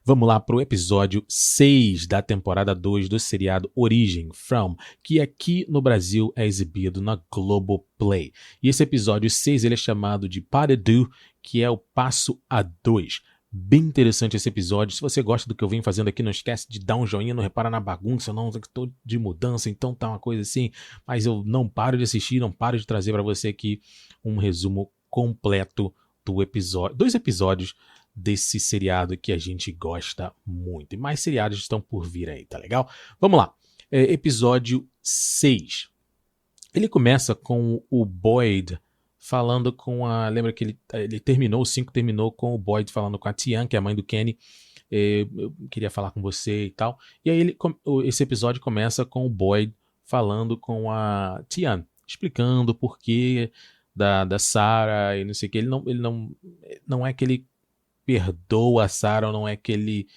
Vamos lá para o episódio 6 da temporada 2 do seriado Origem, From, que aqui no Brasil é exibido na Globoplay. E esse episódio 6 ele é chamado de Part 2, que é o passo a 2. Bem interessante esse episódio. Se você gosta do que eu venho fazendo aqui, não esquece de dar um joinha, não repara na bagunça, não estou de mudança, então tá uma coisa assim. Mas eu não paro de assistir, não paro de trazer para você aqui um resumo completo do episódio, 2 episódios desse seriado que a gente gosta muito. E mais seriados estão por vir aí, tá legal? Vamos lá. Episódio 6. Ele começa com o Boyd falando com a... Lembra que ele terminou, o 5 terminou com o Boyd falando com a Tian, que é a mãe do Kenny. Eu queria falar com você e tal. E aí esse episódio começa com o Boyd falando com a Tian, explicando o porquê da Sarah e não sei o que. Ele não é que ele perdoa a Sarah, ou não é que ele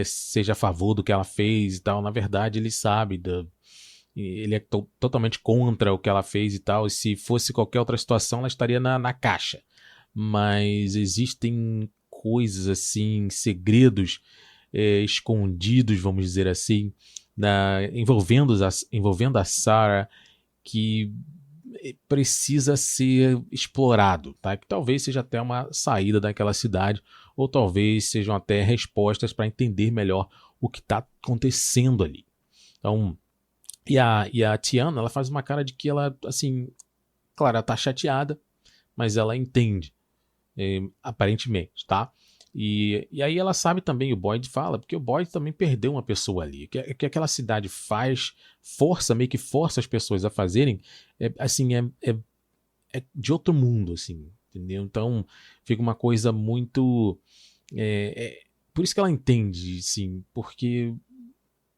seja a favor do que ela fez e tal. Na verdade, ele sabe ele é totalmente contra o que ela fez e tal. E se fosse qualquer outra situação, ela estaria na caixa. Mas existem coisas assim, segredos escondidos, vamos dizer assim, envolvendo a Sarah, que precisa ser explorado, tá? Que talvez seja até uma saída daquela cidade, ou talvez sejam até respostas para entender melhor o que está acontecendo ali. Então, e a Tiana, ela faz uma cara de que ela, assim, claro, ela tá chateada, mas ela entende, aparentemente, tá? E aí ela sabe também, o Boyd fala, porque o Boyd também perdeu uma pessoa ali. Que aquela cidade meio que força as pessoas a fazerem, assim, é de outro mundo, assim, entendeu? Então fica uma coisa muito... por isso que ela entende, sim, porque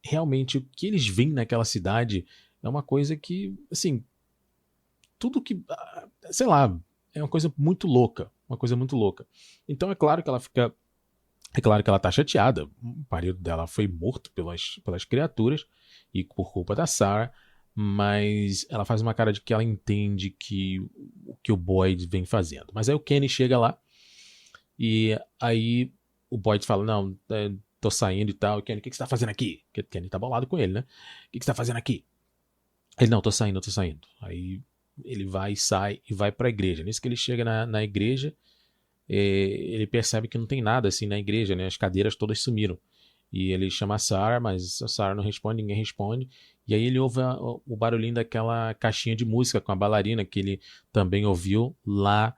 realmente o que eles veem naquela cidade é uma coisa que, assim, tudo que, sei lá, é uma coisa muito louca, Então é claro que ela tá chateada. O marido dela foi morto pelas criaturas e por culpa da Sarah, mas ela faz uma cara de que ela entende o que o Boyd vem fazendo. Mas aí o Kenny chega lá e aí o Boyd fala, não, tô saindo e tal. O Kenny, o que você tá fazendo aqui? Porque o Kenny tá bolado com ele, né? O que você tá fazendo aqui? Ele, não, tô saindo. Aí ele vai e sai e vai pra igreja. Nisso que ele chega na igreja, ele percebe que não tem nada assim na igreja, né? As cadeiras todas sumiram. E ele chama a Sarah, mas a Sarah não responde, ninguém responde. E aí ele ouve o barulhinho daquela caixinha de música com a bailarina que ele também ouviu lá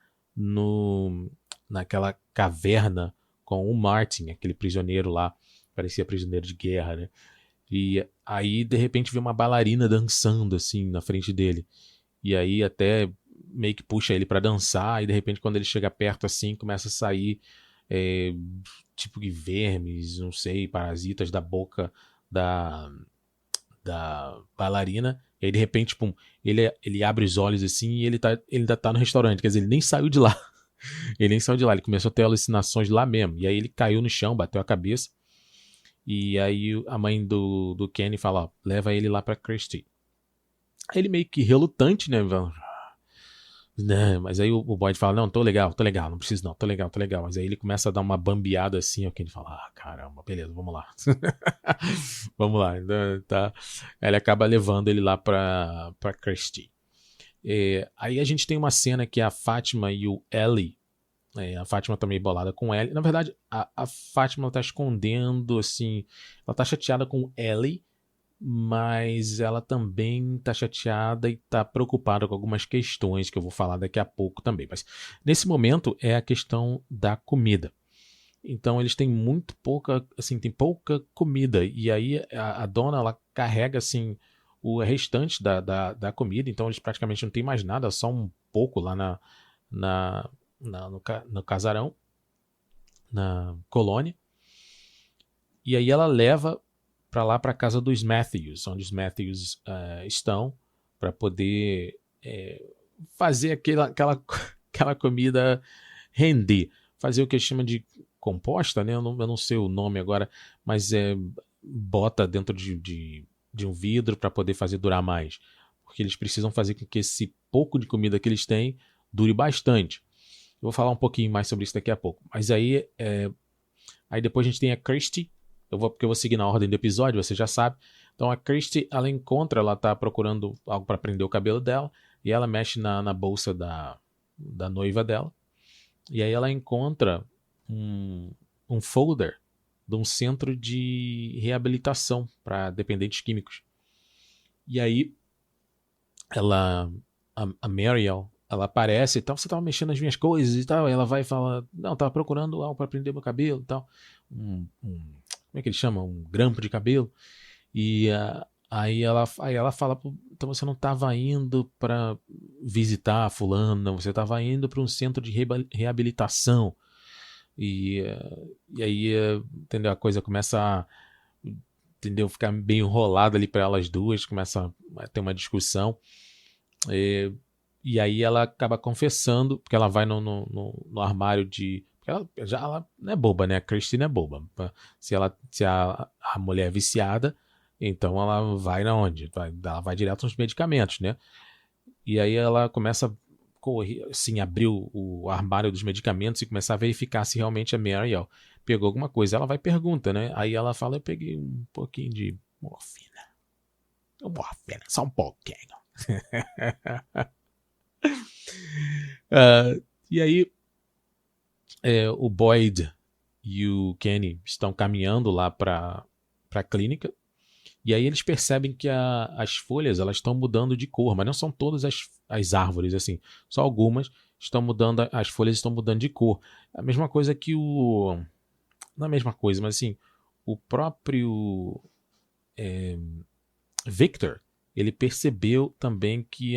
naquela caverna com o Martin, aquele prisioneiro lá, parecia prisioneiro de guerra, né? E aí, de repente, vê uma bailarina dançando, assim, na frente dele. E aí até meio que puxa ele pra dançar, e de repente, quando ele chega perto, assim, começa a sair tipo de vermes, não sei, parasitas da boca da, da bailarina. E aí, de repente, pum, ele abre os olhos, assim, e ele ainda tá no restaurante. Quer dizer, ele nem saiu de lá. Ele nem saiu de lá, ele começou a ter alucinações lá mesmo. E aí ele caiu no chão, bateu a cabeça. E aí a mãe do Kenny fala, ó, leva ele lá pra Christie. Aí ele meio que relutante, né? Mas aí o Boyd fala, não, tô legal, não preciso não, tô legal. Mas aí ele começa a dar uma bambeada assim, o Kenny fala, caramba, beleza, vamos lá. Vamos lá, tá. Aí ele acaba levando ele lá pra Christie. Aí a gente tem uma cena que é a Fátima e o Ellie. A Fátima tá meio bolada com Ellie. Na verdade, a Fátima tá escondendo, assim. Ela tá chateada com Ellie, mas ela também tá chateada e tá preocupada com algumas questões que eu vou falar daqui a pouco também. Mas nesse momento é a questão da comida. Então eles têm muito pouca, assim, tem pouca comida. E aí a dona, ela carrega, assim, o restante da comida. Então eles praticamente não tem mais nada, só um pouco lá no casarão, na colônia. E aí ela leva para lá, para casa dos Matthews, onde os Matthews estão, para poder fazer aquela comida render. Fazer o que eles chamam de composta, né? Eu não sei o nome agora, mas bota dentro de um vidro para poder fazer durar mais. Porque eles precisam fazer com que esse pouco de comida que eles têm dure bastante. Eu vou falar um pouquinho mais sobre isso daqui a pouco. Mas aí Aí depois a gente tem a Christie, porque eu vou seguir na ordem do episódio, você já sabe. Então a Christie, ela tá procurando algo para prender o cabelo dela, e ela mexe na bolsa da noiva dela, e aí ela encontra um folder de um centro de reabilitação para dependentes químicos. E aí a Mariel, ela aparece e tal, você tava mexendo nas minhas coisas e tal, e ela vai e fala, não, tava procurando algo para prender meu cabelo e tal, como é que ele chama? Um grampo de cabelo. E aí ela fala, então você não estava indo para visitar fulano, você estava indo para um centro de reabilitação. E aí, entendeu? A coisa começa a, entendeu? Ficar bem enrolada ali para elas duas, começa a ter uma discussão. E aí ela acaba confessando, porque ela vai no armário de... Ela não é boba, né? A Christine é boba. Se a mulher é viciada, então ela vai na onde? Ela vai direto nos medicamentos, né? E aí ela começa a correr, assim, abrir o armário dos medicamentos e começar a verificar se realmente a Mariel pegou alguma coisa. Ela vai e pergunta, né? Aí ela fala, eu peguei um pouquinho de morfina. Morfina, só um pouquinho. E aí o Boyd e o Kenny estão caminhando lá para a clínica, e aí eles percebem que as folhas elas estão mudando de cor, mas não são todas as árvores, assim, só algumas estão mudando, as folhas estão mudando de cor. A mesma coisa que não é a mesma coisa, mas assim, o próprio Victor, ele percebeu também que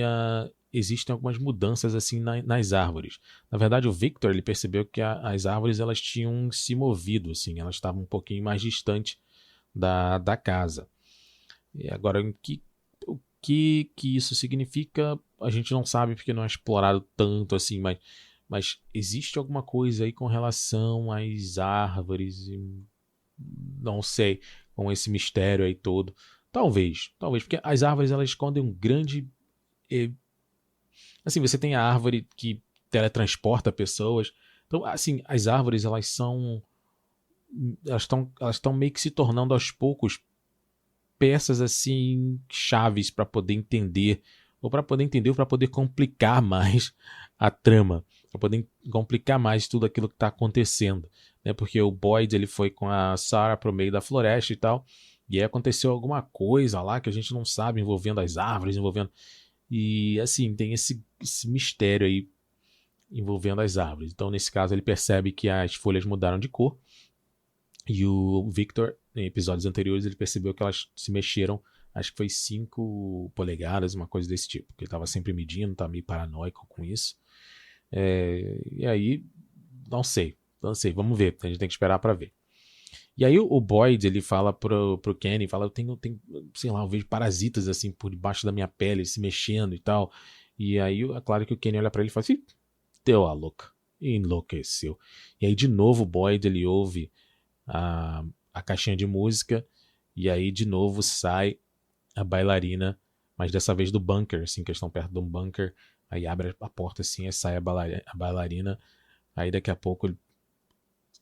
existem algumas mudanças assim nas árvores. Na verdade, o Victor ele percebeu que as árvores elas tinham se movido, assim, elas estavam um pouquinho mais distantes da casa. E agora, o que isso significa, a gente não sabe porque não é explorado tanto assim, mas existe alguma coisa aí com relação às árvores, não sei, com esse mistério aí todo. Talvez, porque as árvores elas escondem um grande... Assim, você tem a árvore que teletransporta pessoas. Então, assim, as árvores elas estão meio que se tornando aos poucos peças assim chaves para poder entender, ou para poder complicar mais a trama, para poder complicar mais tudo aquilo que está acontecendo, né? Porque o Boyd ele foi com a Sarah pro meio da floresta e tal, e aí aconteceu alguma coisa lá que a gente não sabe envolvendo as árvores, e assim tem esse mistério aí envolvendo as árvores. Então nesse caso ele percebe que as folhas mudaram de cor, e o Victor, em episódios anteriores, ele percebeu que elas se mexeram, acho que foi 5 polegadas, uma coisa desse tipo, que ele estava sempre medindo, tá meio paranoico com isso. E aí, não sei, vamos ver, a gente tem que esperar para ver. E aí o Boyd, ele fala pro Kenny, fala, eu tenho, sei lá, eu vejo parasitas assim por debaixo da minha pele, se mexendo e tal. E aí, é claro que o Kenny olha para ele e fala assim, deu a louca, enlouqueceu. E aí de novo o Boyd, ele ouve a caixinha de música, e aí de novo sai a bailarina, mas dessa vez do bunker, assim, que eles estão perto de um bunker, aí abre a porta assim, aí sai a bailarina, aí daqui a pouco ele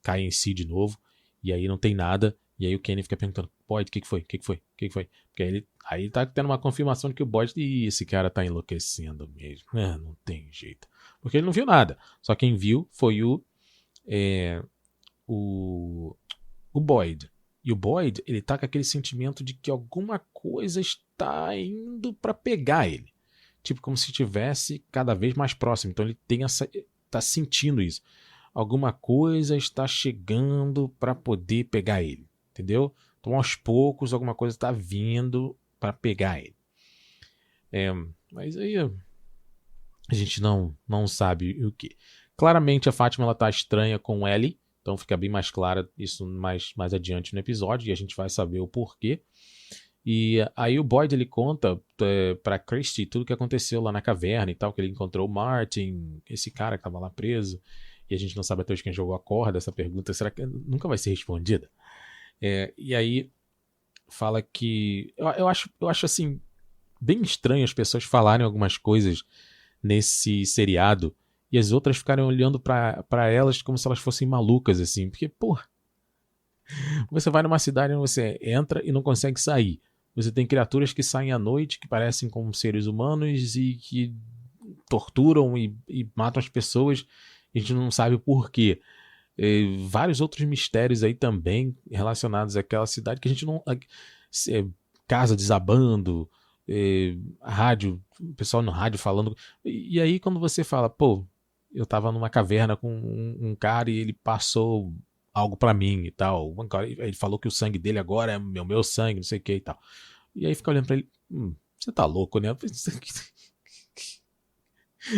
cai em si de novo, e aí não tem nada, e aí o Kenny fica perguntando, Boyd, o que foi? Porque aí tá tendo uma confirmação de que o Boyd, esse cara tá enlouquecendo mesmo, não tem jeito, porque ele não viu nada, só quem viu foi o Boyd. E o Boyd, ele tá com aquele sentimento de que alguma coisa está indo para pegar ele. Tipo, como se estivesse cada vez mais próximo. Então ele tá sentindo isso. Alguma coisa está chegando para poder pegar ele. Entendeu? Então aos poucos alguma coisa está vindo para pegar ele. Mas aí a gente não sabe o que. Claramente a Fátima ela tá estranha com o Ellie. Então fica bem mais clara isso mais adiante no episódio, e a gente vai saber o porquê. E aí o Boyd ele conta pra Christie tudo o que aconteceu lá na caverna e tal, que ele encontrou o Martin, esse cara que tava lá preso, e a gente não sabe até hoje quem jogou a corda. Essa pergunta será que nunca vai ser respondida? E aí fala que... Eu acho assim, bem estranho as pessoas falarem algumas coisas nesse seriado e as outras ficarem olhando pra elas como se elas fossem malucas, assim. Porque, pô, Você vai numa cidade onde você entra e não consegue sair. Você tem criaturas que saem à noite, que parecem como seres humanos e que torturam e matam as pessoas. A gente não sabe o porquê. Vários outros mistérios aí também relacionados àquela cidade que a gente não... casa desabando, rádio, o pessoal no rádio falando. E aí quando você fala, pô, eu tava numa caverna com um cara e ele passou algo pra mim e tal. Ele falou que o sangue dele agora é meu sangue, não sei o que e tal. E aí fica olhando pra ele, você tá louco, né?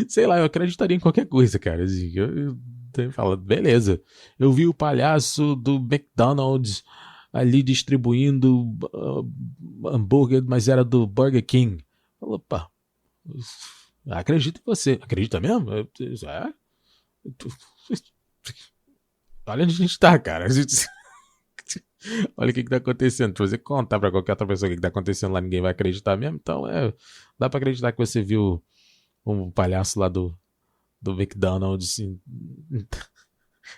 Sei lá, eu acreditaria em qualquer coisa, cara. Assim, eu falo, beleza. Eu vi o palhaço do McDonald's ali distribuindo hambúrguer, mas era do Burger King. Falou, opa, acredito em você. Acredita mesmo? Olha onde a gente tá, cara. Olha o que tá acontecendo. Se você contar pra qualquer outra pessoa o que tá acontecendo lá, ninguém vai acreditar mesmo. Então, dá pra acreditar que você viu um palhaço lá do McDonald's assim,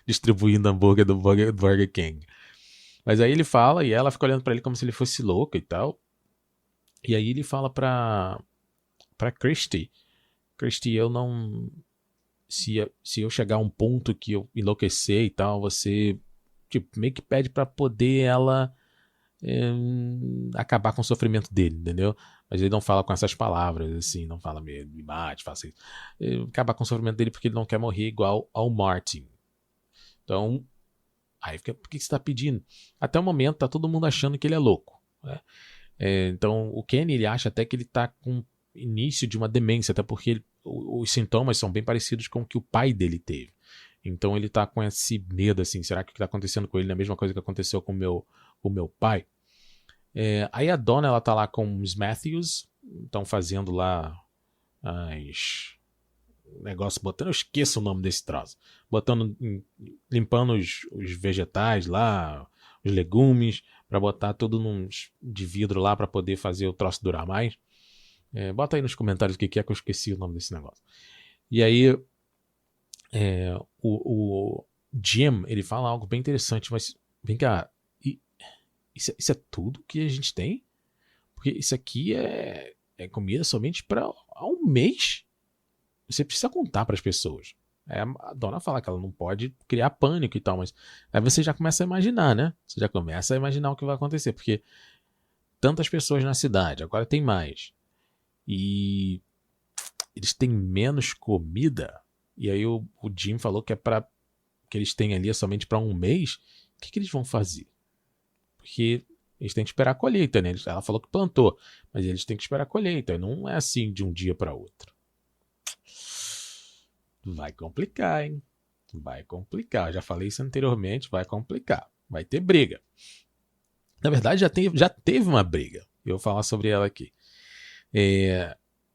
distribuindo hambúrguer do Burger King. Mas aí ele fala e ela fica olhando pra ele como se ele fosse louco e tal. E aí ele fala pra Christie, eu não... Se eu chegar a um ponto que eu enlouquecer e tal, você tipo, meio que pede pra poder ela acabar com o sofrimento dele, entendeu? Mas ele não fala com essas palavras, assim, não fala me mate, faça isso. Acabar com o sofrimento dele porque ele não quer morrer igual ao Martin. Então, aí fica, por que você tá pedindo? Até o momento tá todo mundo achando que ele é louco, né? Então, o Kenny, ele acha até que ele tá com início de uma demência, até porque os sintomas são bem parecidos com o que o pai dele teve. Então ele tá com esse medo, assim, será que o que tá acontecendo com ele é a mesma coisa que aconteceu com o meu pai? Aí a Donna, ela tá lá com os Matthews, estão fazendo lá as negócio, botando, eu esqueço o nome desse troço, limpando os vegetais lá, os legumes, para botar tudo de vidro lá para poder fazer o troço durar mais. Bota aí nos comentários o que é que eu esqueci o nome desse negócio. E aí o Jim, ele fala algo bem interessante, mas vem cá, isso é tudo que a gente tem? Porque isso aqui é comida somente para um mês. Você precisa contar para as pessoas. A dona fala que ela não pode criar pânico e tal, mas aí você já começa a imaginar, né? Você já começa a imaginar o que vai acontecer, porque tantas pessoas na cidade, agora tem mais. E eles têm menos comida. E aí o Jim falou que que eles têm ali somente para um mês. O que eles vão fazer? Porque eles têm que esperar a colheita, né? Ela falou que plantou, mas eles têm que esperar a colheita. Não é assim de um dia para outro. Vai complicar, hein? Vai complicar. Já falei isso anteriormente, vai complicar. Vai ter briga. Na verdade, já teve uma briga. Eu vou falar sobre ela aqui.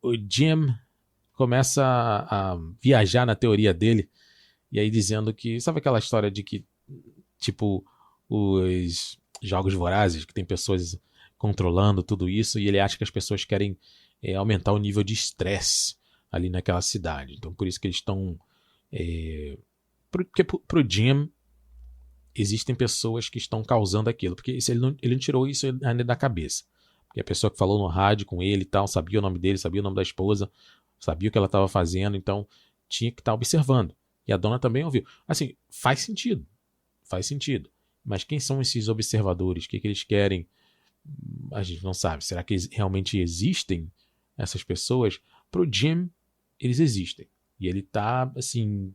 O Jim começa a viajar na teoria dele, e aí dizendo que... Sabe aquela história de que, tipo, os jogos vorazes, que tem pessoas controlando tudo isso, e ele acha que as pessoas querem aumentar o nível de estresse ali naquela cidade. Então, por isso que eles estão... Porque pro Jim existem pessoas que estão causando aquilo, porque ele não tirou isso ainda da cabeça. Porque a pessoa que falou no rádio com ele e tal, sabia o nome dele, sabia o nome da esposa, sabia o que ela estava fazendo, então tinha que estar observando. E a dona também ouviu. Assim, faz sentido. Mas quem são esses observadores? O que eles querem? A gente não sabe. Será que realmente existem essas pessoas? Pro Jim, eles existem. E ele tá, assim,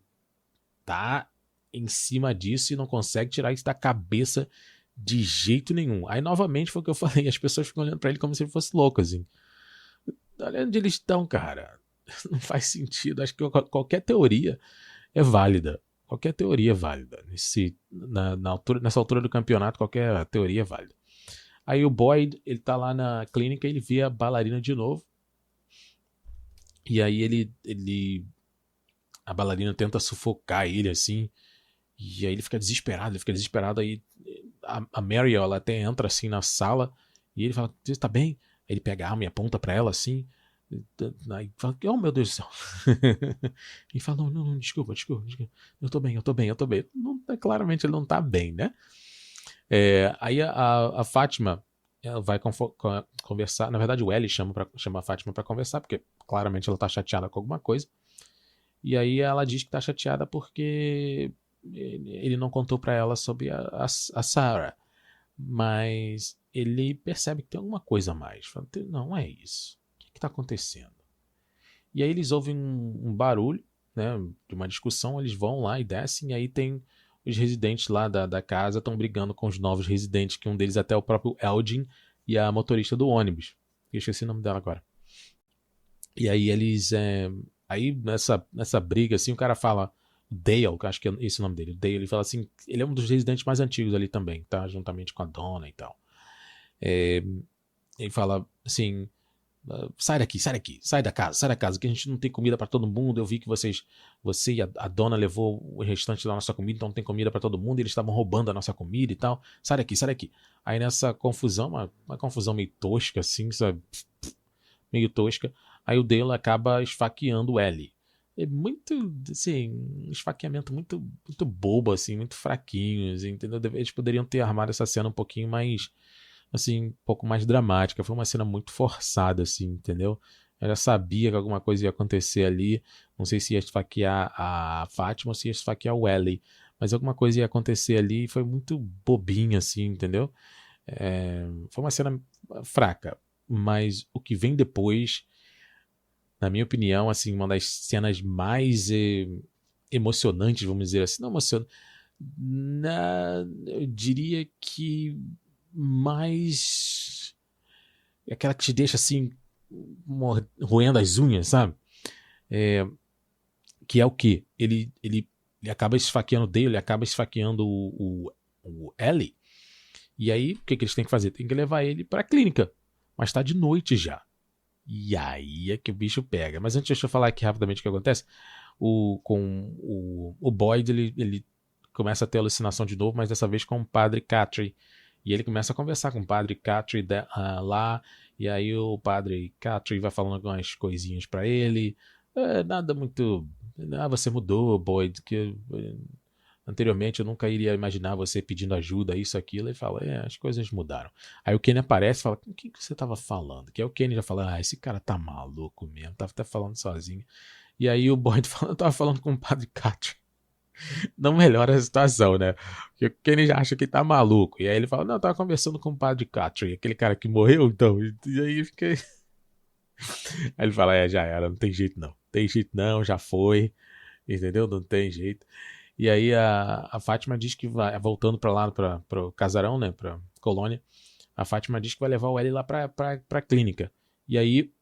tá em cima disso e não consegue tirar isso da cabeça de jeito nenhum. Aí, novamente, foi o que eu falei. As pessoas ficam olhando pra ele como se ele fosse louco, assim. Olha onde eles estão, cara. Não faz sentido. Acho que qualquer teoria é válida. Qualquer teoria é válida. Nessa altura do campeonato, qualquer teoria é válida. Aí o Boyd, ele tá lá na clínica, ele vê a bailarina de novo. E aí a bailarina tenta sufocar ele, assim. E aí ele fica desesperado. Aí a Mary, ela até entra assim na sala. E ele fala, você tá bem? Aí ele pega a arma e aponta pra ela, assim. Aí fala, oh meu Deus do céu. E fala, não, desculpa. Eu tô bem. Não, claramente ele não tá bem, né? Aí a Fátima, ela vai conversar. Na verdade, o Ellie chama a Fátima pra conversar, porque claramente ela tá chateada com alguma coisa. E aí ela diz que tá chateada porque ele não contou pra ela sobre a Sarah. Mas ele percebe que tem alguma coisa a mais. Fala, não é isso. O que tá acontecendo? E aí eles ouvem um barulho, né, de uma discussão, eles vão lá e descem, e aí tem os residentes lá da casa estão brigando com os novos residentes, que um deles até é o próprio Eldin e a motorista do ônibus. Eu esqueci o nome dela agora. E aí eles. Aí nessa briga, assim, o cara fala. Dale, que eu acho que é esse o nome dele. Dale, ele fala assim. Ele é um dos residentes mais antigos ali também, tá? Juntamente com a dona e tal. Ele fala assim. Sai daqui, sai daqui, sai da casa, que a gente não tem comida pra todo mundo. Eu vi que você e a dona levou o restante da nossa comida, então não tem comida pra todo mundo. E eles estavam roubando a nossa comida e tal. Sai daqui, sai daqui. Aí nessa confusão, uma confusão meio tosca, assim, sabe? Meio tosca. Aí o Dale acaba esfaqueando o Ellie. É muito, assim, um esfaqueamento muito bobo, assim, muito fraquinho, assim, entendeu? Eles poderiam ter armado essa cena um pouquinho mais, assim, um pouco mais dramática. Foi uma cena muito forçada, assim, entendeu? Eu já sabia que alguma coisa ia acontecer ali. Não sei se ia esfaquear a Fátima ou se ia esfaquear o Ellie. Mas alguma coisa ia acontecer ali e foi muito bobinho, assim, entendeu? Foi uma cena fraca. Mas o que vem depois, na minha opinião, assim, uma das cenas mais emocionantes, vamos dizer assim, não emocionante, eu diria que mais aquela que te deixa assim roendo as unhas, sabe? Que é o quê? Ele acaba esfaqueando Dale, ele acaba esfaqueando o Ellie, e aí o que eles têm que fazer? Tem que levar ele pra clínica, mas tá de noite já. E aí é que o bicho pega. Mas antes, deixa eu falar aqui rapidamente o que acontece. O Boyd, ele começa a ter alucinação de novo, mas dessa vez com o padre Catry. E ele começa a conversar com o padre Catry lá. E aí o padre Catry vai falando algumas coisinhas pra ele. Nada muito. Ah, você mudou, Boyd. Que anteriormente eu nunca iria imaginar você pedindo ajuda, isso, aquilo. E fala, as coisas mudaram. Aí o Kenny aparece e fala, com quem que você tava falando? Que aí o Kenny já fala, esse cara tá maluco mesmo, tava até falando sozinho. E aí o Boyd fala, tava falando com o padre Catry. Não melhora a situação, né? Porque o Kenny já acha que tá maluco. E aí ele fala, não, eu tava conversando com o padre Catry, aquele cara que morreu, então. E aí fica. Aí ele fala, já era, não tem jeito não. Tem jeito não, já foi. Entendeu? Não tem jeito. E aí a Fátima diz que vai, voltando pra lá, pro casarão, né, pra colônia, a Fátima diz que vai levar o Ellie lá pra clínica. E aí,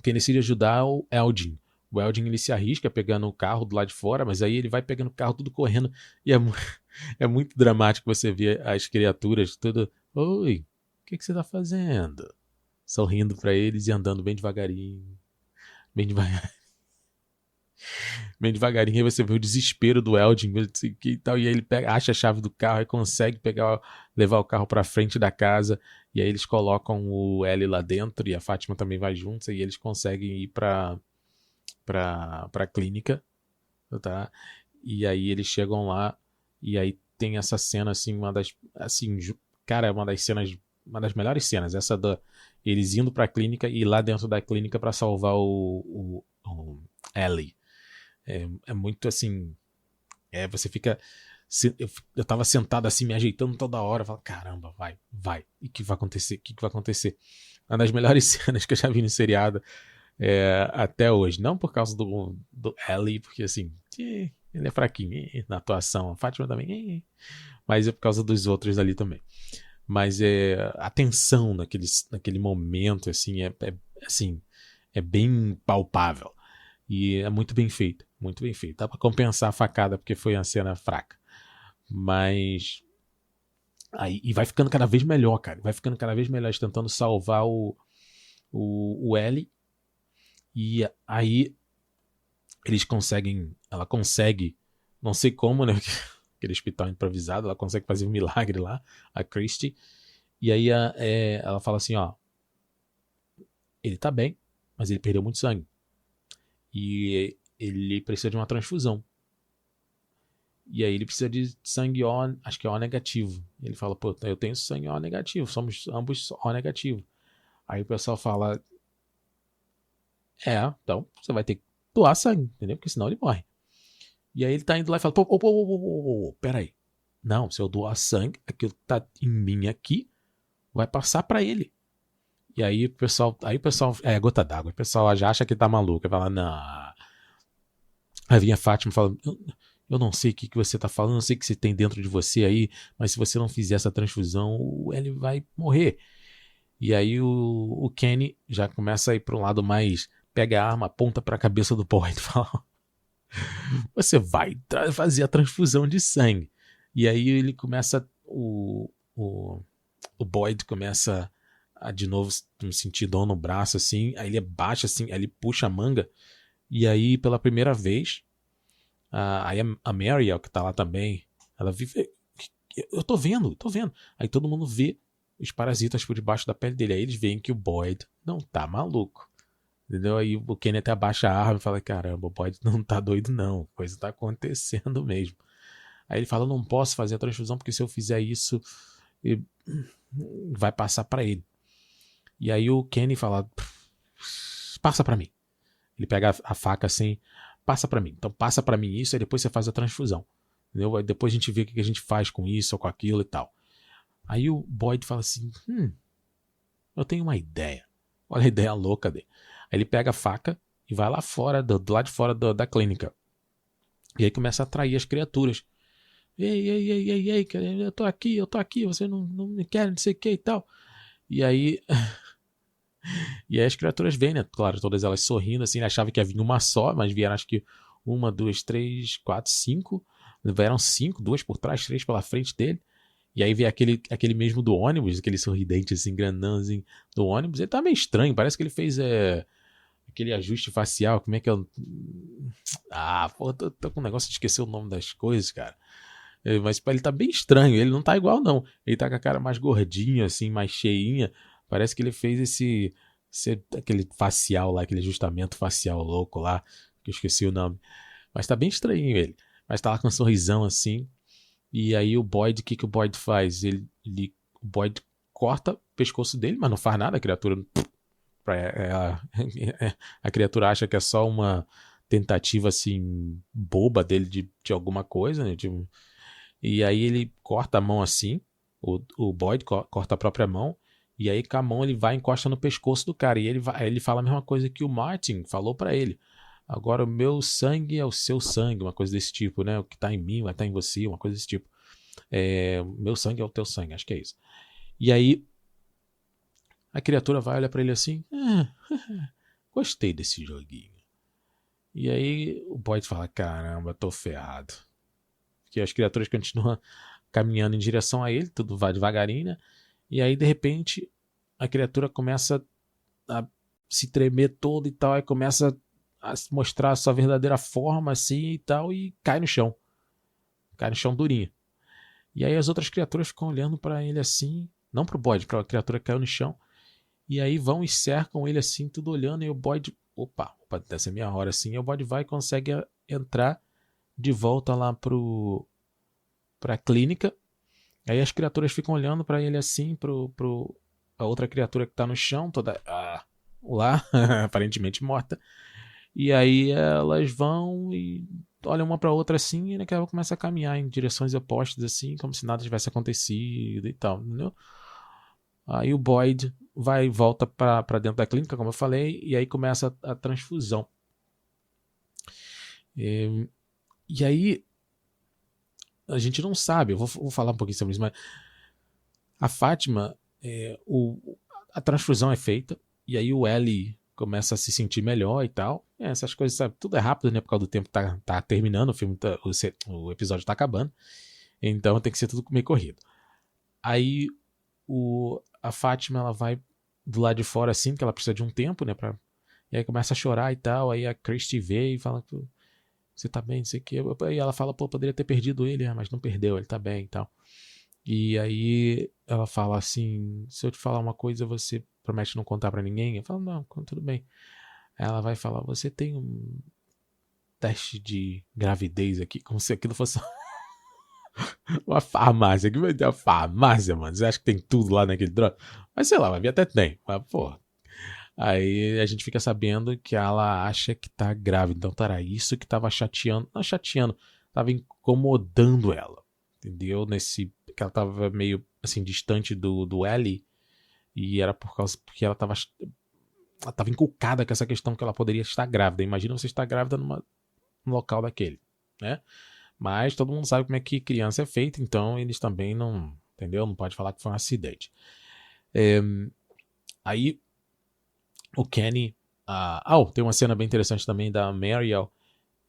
quem decide ajudar é o Eldin. O Eldin, ele se arrisca pegando o carro do lado de fora, mas aí ele vai pegando o carro tudo correndo. E é muito dramático você ver as criaturas tudo, oi, o que você tá fazendo? Sorrindo pra eles e andando bem devagarinho. Bem devagar. Bem devagarinho, aí você vê o desespero do Eldin e tal, e aí ele acha a chave do carro e consegue levar o carro pra frente da casa, e aí eles colocam o Ellie lá dentro e a Fátima também vai junto, e eles conseguem ir pra clínica, tá? E aí eles chegam lá, e aí tem essa cena, assim, assim, cara, uma das melhores cenas, essa eles indo pra clínica e lá dentro da clínica pra salvar o Ellie. É muito assim. Você fica. Eu tava sentado assim, me ajeitando toda hora. Eu falo, caramba, vai. E o que vai acontecer? O que vai acontecer? Uma das melhores cenas que eu já vi no seriado até hoje. Não por causa do Ellie, porque assim, ele é fraquinho na atuação. A Fátima também, mas é por causa dos outros ali também. Mas a tensão naquele momento, assim, assim, é bem palpável. E é muito bem feito, muito bem feito. Dá pra compensar a facada porque foi uma cena fraca. Mas. Aí, e vai ficando cada vez melhor, cara. Vai ficando cada vez melhor, tentando salvar o Ellie. E aí eles conseguem. Ela consegue. Não sei como, né? Aquele hospital improvisado. Ela consegue fazer um milagre lá, a Christie. E aí ela fala assim: ó. Ele tá bem, mas ele perdeu muito sangue. E ele precisa de uma transfusão. E aí ele precisa de sangue O, acho que é O negativo. Ele fala, pô, eu tenho sangue O negativo, somos ambos O negativo. Aí o pessoal fala, então você vai ter que doar sangue, entendeu? Porque senão ele morre. E aí ele tá indo lá e fala, pô, peraí. Não, se eu doar sangue, aquilo que tá em mim aqui vai passar pra ele. E aí o pessoal, gota d'água, o pessoal já acha que tá maluco, vai falar, não. Aí vinha a Fátima falando, eu não sei o que você tá falando, não sei o que você tem dentro de você aí, mas se você não fizer essa transfusão, ele vai morrer. E aí o Kenny já começa a ir para um lado mais, pega a arma, aponta para a cabeça do Boyd e fala, você vai fazer a transfusão de sangue. E aí ele começa, o Boyd começa a de novo sentir dor no braço, assim, aí ele abaixa, assim, aí ele puxa a manga, e aí pela primeira vez, aí a Mariel, que tá lá também, ela vive, eu tô vendo. Aí todo mundo vê os parasitas por debaixo da pele dele, aí eles veem que o Boyd não tá maluco. Entendeu? Aí o Kenny até abaixa a arma e fala, caramba, o Boyd não tá doido não, coisa tá acontecendo mesmo. Aí ele fala, não posso fazer a transfusão porque se eu fizer isso, vai passar pra ele. E aí o Kenny fala, passa pra mim. Ele pega a faca assim, passa pra mim. Então passa pra mim isso, aí depois você faz a transfusão. Entendeu? Aí depois a gente vê o que a gente faz com isso ou com aquilo e tal. Aí o Boyd fala assim, eu tenho uma ideia. Olha a ideia louca dele. Aí ele pega a faca e vai lá fora, do lado de fora da clínica. E aí começa a atrair as criaturas. Ei, eu tô aqui, você não me quer, não sei o que e tal. E aí, e aí as criaturas vêm, né? Claro, todas elas sorrindo, assim, achava que ia vir uma só, mas vieram acho que 1, 2, 3, 4, 5. Vieram 5, 2 por trás, 3 pela frente dele. E aí vem aquele mesmo do ônibus, aquele sorridente assim, grandão assim, do ônibus. Ele tá meio estranho, parece que ele fez aquele ajuste facial. Como é que é? Pô, tô com um negócio de esquecer o nome das coisas, cara. Mas ele tá bem estranho, ele não tá igual não. Ele tá com a cara mais gordinha, assim, mais cheinha. Parece que ele fez aquele facial lá, aquele ajustamento facial louco lá, que eu esqueci o nome. Mas tá bem estranho ele. Mas tá lá com um sorrisão assim. E aí o Boyd, o que o Boyd faz? O Boyd corta o pescoço dele, mas não faz nada, a criatura. A criatura acha que é só uma tentativa assim boba dele de alguma coisa, né? E aí ele corta a mão assim, o Boyd corta a própria mão, e aí com a mão ele vai e encosta no pescoço do cara. E ele fala a mesma coisa que o Martin falou pra ele. Agora o meu sangue é o seu sangue, uma coisa desse tipo, né? O que tá em mim vai estar em você, uma coisa desse tipo. Meu sangue é o teu sangue, acho que é isso. E aí a criatura vai olhar pra ele assim, gostei desse joguinho. E aí o Boyd fala, caramba, tô ferrado. Porque as criaturas continuam caminhando em direção a ele, tudo vai devagarinho, né? E aí de repente a criatura começa a se tremer toda e tal, aí começa a mostrar a sua verdadeira forma assim e tal, e cai no chão durinho. E aí as outras criaturas ficam olhando pra ele assim, não pro Boyd, pra criatura que caiu no chão, e aí vão e cercam ele assim, tudo olhando, e o Boyd, opa, dessa é minha hora assim, e o Boyd vai e consegue entrar de volta lá pra clínica. Aí as criaturas ficam olhando pra ele assim, a outra criatura que tá no chão, toda lá, aparentemente morta. E aí elas vão e olham uma pra outra assim, e daqui a pouco começa a caminhar em direções opostas assim, como se nada tivesse acontecido e tal, entendeu? Aí o Boyd vai e volta pra dentro da clínica, como eu falei, e aí começa a transfusão. E aí a gente não sabe, eu vou falar um pouquinho sobre isso, mas a Fátima, a transfusão é feita, e aí o Ellie começa a se sentir melhor e tal. Essas coisas, sabe? Tudo é rápido, né? Por causa do tempo que tá terminando, o filme o episódio tá acabando. Então tem que ser tudo meio corrido. Aí a Fátima, ela vai do lado de fora assim, que ela precisa de um tempo, né? E aí começa a chorar e tal. Aí a Christy vê e fala, você tá bem, não sei o quê. E ela fala, pô, poderia ter perdido ele, mas não perdeu, ele tá bem e tal. E aí ela fala assim, se eu te falar uma coisa, você promete não contar pra ninguém? Eu falo, não, tudo bem. Aí ela vai falar, você tem um teste de gravidez aqui, como se aquilo fosse Uma farmácia. Que vai ter uma farmácia, mano? Você acha que tem tudo lá naquele troço? Mas sei lá, vai ver até tem. Mas, pô. Aí a gente fica sabendo que ela acha que tá grávida. Então, tá, era isso que tava chateando. Não chateando, tava incomodando ela. Entendeu? Que ela tava meio assim, distante do Ellie. E era porque ela tava encucada com essa questão que ela poderia estar grávida. Imagina você estar grávida num local daquele, né? Mas todo mundo sabe como é que criança é feita, então eles também não, entendeu? Não pode falar que foi um acidente. Aí o Kenny, tem uma cena bem interessante também da Mariel,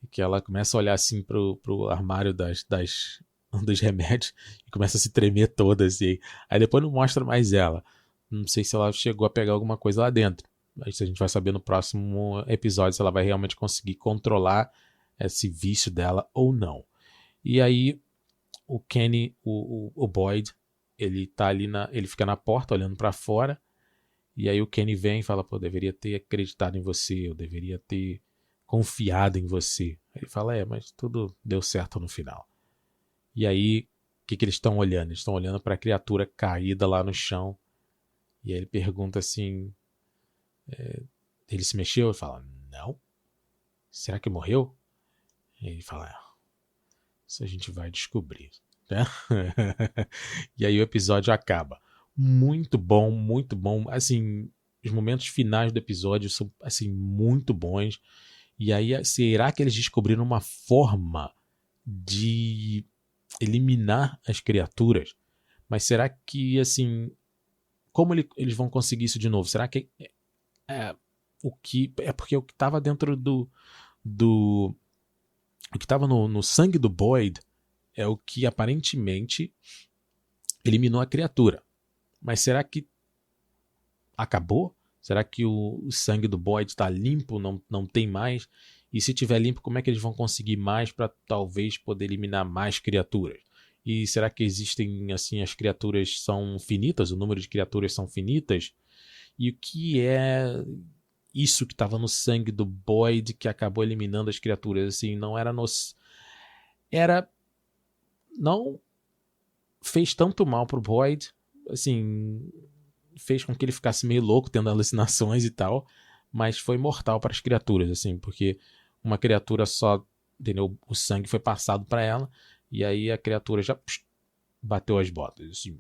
que ela começa a olhar assim pro armário dos remédios e começa a se tremer toda assim. Aí depois não mostra mais ela. Não sei se ela chegou a pegar alguma coisa lá dentro. Isso a gente vai saber no próximo episódio se ela vai realmente conseguir controlar esse vício dela ou não. E aí o Kenny, o Boyd, ele tá ali ele fica na porta olhando pra fora. E aí o Kenny vem e fala, pô, eu deveria ter acreditado em você, eu deveria ter confiado em você. Ele fala, mas tudo deu certo no final. E aí, o que eles estão olhando? Eles estão olhando para a criatura caída lá no chão. E aí ele pergunta assim, ele se mexeu? Ele fala, não. Será que morreu? E ele fala, isso a gente vai descobrir. Né? E aí o episódio acaba. Muito bom, muito bom. Assim, os momentos finais do episódio são assim muito bons. E aí, será que eles descobriram uma forma de eliminar as criaturas? Mas será que, assim, como eles vão conseguir isso de novo? Será que porque o que estava dentro do o que estava no sangue do Boyd é o que aparentemente eliminou a criatura. Mas será que acabou? Será que o sangue do Boyd está limpo, não tem mais? E se tiver limpo, como é que eles vão conseguir mais para talvez poder eliminar mais criaturas? E será que existem, assim, as criaturas são finitas? O número de criaturas são finitas? E o que é isso que estava no sangue do Boyd que acabou eliminando as criaturas? Assim, não era não fez tanto mal pro Boyd, assim, fez com que ele ficasse meio louco, tendo alucinações e tal, mas foi mortal para as criaturas, assim, porque uma criatura só, entendeu? O sangue foi passado para ela e aí a criatura já bateu as botas, assim.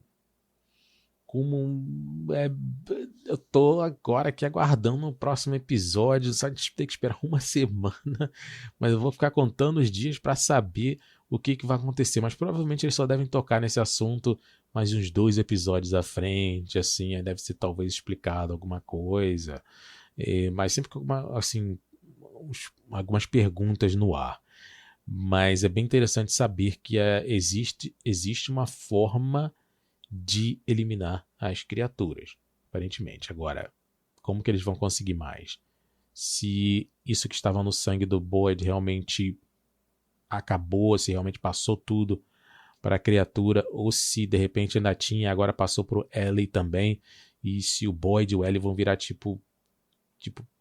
Eu tô agora aqui aguardando o próximo episódio, só de ter que esperar uma semana, mas eu vou ficar contando os dias para saber o que vai acontecer, mas provavelmente eles só devem tocar nesse assunto mais uns 2 episódios à frente, assim, aí deve ser talvez explicado alguma coisa, mas sempre com assim, algumas perguntas no ar. Mas é bem interessante saber que existe uma forma de eliminar as criaturas, aparentemente. Agora, como que eles vão conseguir mais? Se isso que estava no sangue do Boyd realmente acabou, se realmente passou tudo para a criatura, ou se de repente ainda tinha, agora passou para o Ellie também, e se o Boyd e o Ellie vão virar tipo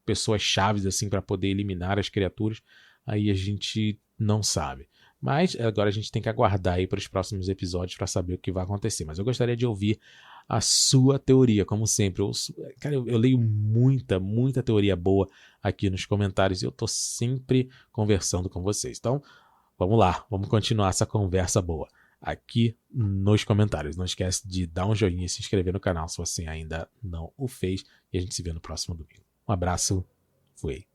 pessoas chaves assim para poder eliminar as criaturas, aí a gente não sabe. Mas agora a gente tem que aguardar aí para os próximos episódios para saber o que vai acontecer. Mas eu gostaria de ouvir a sua teoria, como sempre. Eu leio muita teoria boa aqui nos comentários e eu estou sempre conversando com vocês. Então, vamos lá, vamos continuar essa conversa boa aqui nos comentários. Não esquece de dar um joinha e se inscrever no canal se você ainda não o fez. E a gente se vê no próximo domingo. Um abraço, fui.